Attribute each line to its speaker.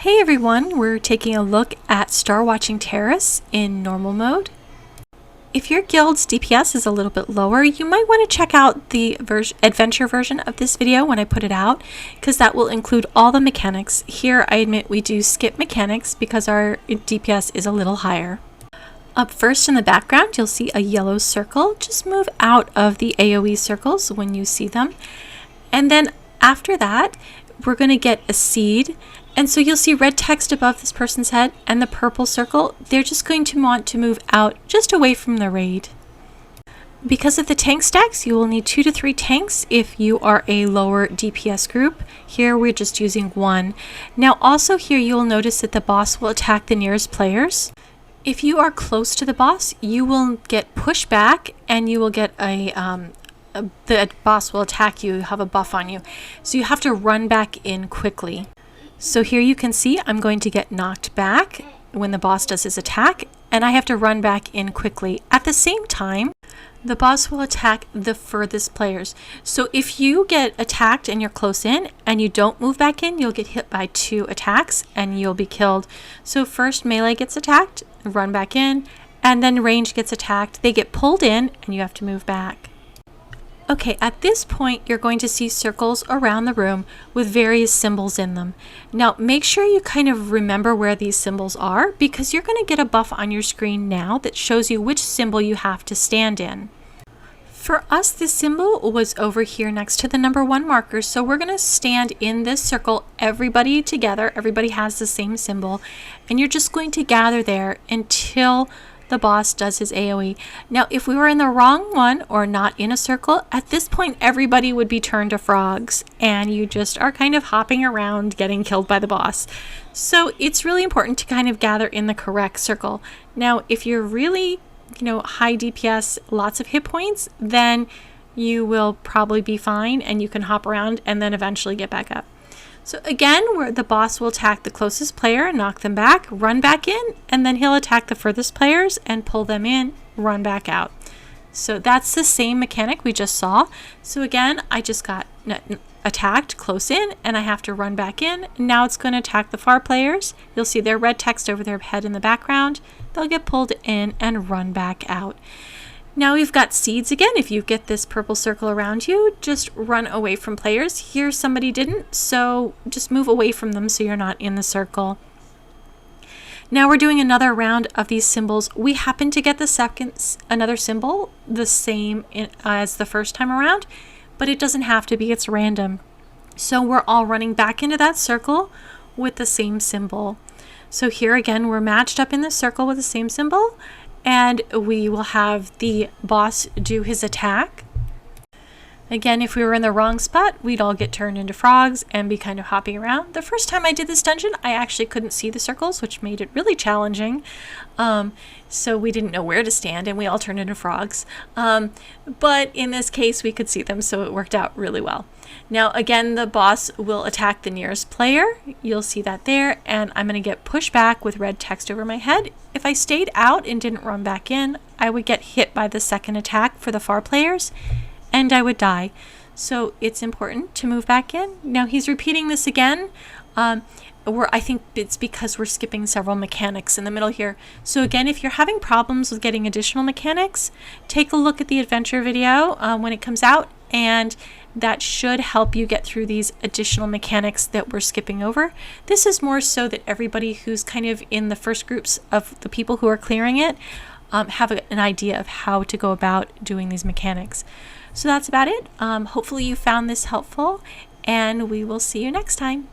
Speaker 1: Hey everyone, we're taking a look at Star Watching Terrace in normal mode. If your guild's DPS is a little bit lower, you might want to check out the adventure version of this video when I put it out, because that will include all the mechanics. Here I admit we do skip mechanics because our DPS is a little higher. Up first in the background you'll see a yellow circle. Just move out of the AoE circles when you see them. And then after that we're going to get a seed. And so you'll see red text above this person's head and the purple circle. They're just going to want to move out just away from the raid. Because of the tank stacks, you will need 2 to 3 tanks if you are a lower DPS group. Here we're just using 1. Now also here you'll notice that the boss will attack the nearest players. If you are close to the boss, you will get pushed back and you will get the boss will attack you, have a buff on you. So you have to run back in quickly. So here you can see I'm going to get knocked back when the boss does his attack, and I have to run back in quickly. At the same time, the boss will attack the furthest players. So if you get attacked and you're close in and you don't move back in, you'll get hit by 2 attacks and you'll be killed. So first melee gets attacked, run back in, and then range gets attacked. They get pulled in and you have to move back. Okay, at this point you're going to see circles around the room with various symbols in them. Now make sure you kind of remember where these symbols are, because you're going to get a buff on your screen now that shows you which symbol you have to stand in. For us, this symbol was over here next to the number 1 marker, so we're going to stand in this circle, everybody together. Everybody has the same symbol, and you're just going to gather there until the boss does his AoE. Now if we were in the wrong one or not in a circle, at this point everybody would be turned to frogs and you just are kind of hopping around getting killed by the boss. So it's really important to kind of gather in the correct circle. Now if you're really, high DPS, lots of hit points, then you will probably be fine and you can hop around and then eventually get back up. So again, where the boss will attack the closest player, knock them back, run back in, and then he'll attack the furthest players and pull them in, run back out. So that's the same mechanic we just saw. So again, I just got attacked close in and I have to run back in. Now it's going to attack the far players. You'll see their red text over their head in the background. They'll get pulled in and run back out. Now we've got seeds again. If you get this purple circle around you, just run away from players. Here somebody didn't, so just move away from them so you're not in the circle. Now we're doing another round of these symbols. We happen to get another symbol the same as the first time around, but it doesn't have to be, it's random. So we're all running back into that circle with the same symbol. So here again, we're matched up in the circle with the same symbol, and we will have the boss do his attack. Again, if we were in the wrong spot, we'd all get turned into frogs and be kind of hopping around. The first time I did this dungeon, I actually couldn't see the circles, which made it really challenging. So we didn't know where to stand and we all turned into frogs. But in this case, we could see them, so it worked out really well. Now, again, the boss will attack the nearest player. You'll see that there, and I'm going to get pushed back with red text over my head. If I stayed out and didn't run back in, I would get hit by the second attack for the far players, and I would die. So it's important to move back in. Now he's repeating this again. I think it's because we're skipping several mechanics in the middle here. So again, if you're having problems with getting additional mechanics, take a look at the adventure video when it comes out, and that should help you get through these additional mechanics that we're skipping over. This is more so that everybody who's kind of in the first groups of the people who are clearing it have an idea of how to go about doing these mechanics. So that's about it. Hopefully you found this helpful, and we will see you next time.